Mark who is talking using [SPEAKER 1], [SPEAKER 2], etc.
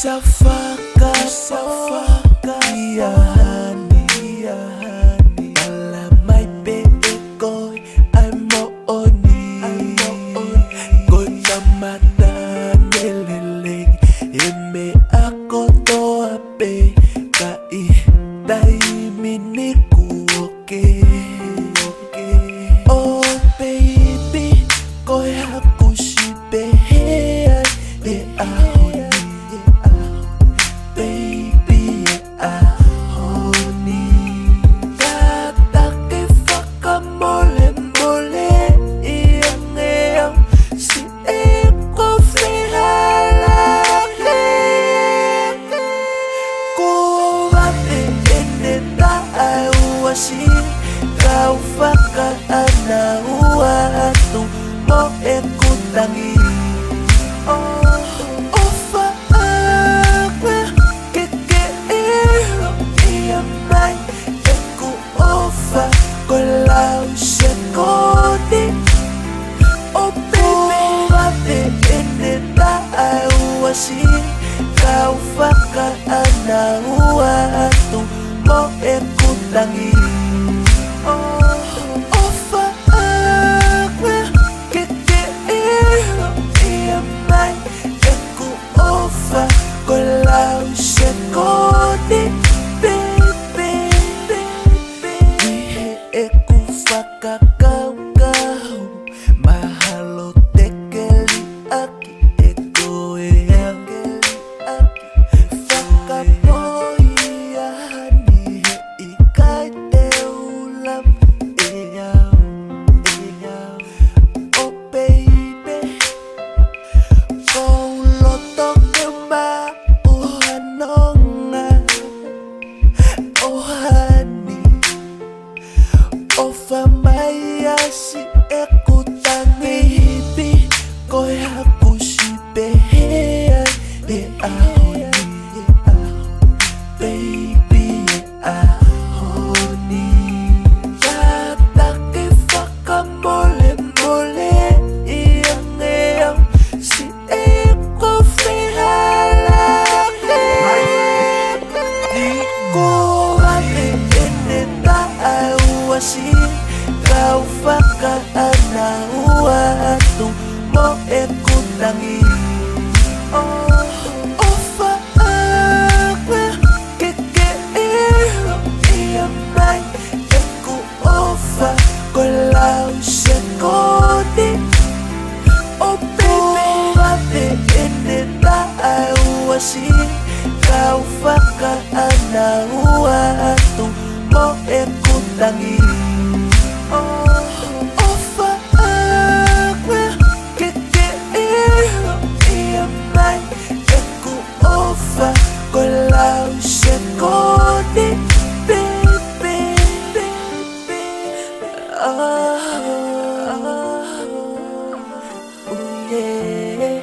[SPEAKER 1] Safaka, yeah, honey, Ala my baby boy, I'm on Gota mata nililing, ime ako to ape, kai dai miniku okay. Oh baby, koi haku si behean, kau fakar ana uatu mo ekutangi Ofa keke iya mai eku Ofa Lau Sekoni oh baby ini tak awasi kau fakar ana uatu mo ekutangi Ofa keke iya mai eku Ofa Lau Sekoni baby Ihe eku faka kau mahalo tekeli aki eku faka boy hani ikai teulam oh baby kau lotok kema uhanonga oh honey Ofa maya si eku tangibi koi haku si behean baby honey tataki faka mole iyang si eku fehala di ko ate ene ta awasi kau faka ana uatu mo eku tangi Ofa keke iya mai eku Ofa Lau Sekoni oh baby ini tak awasi kau faka ana uatu mo eku tangi Ofa keke iya mai eku Ofa Lau Sekoni baby oh yeah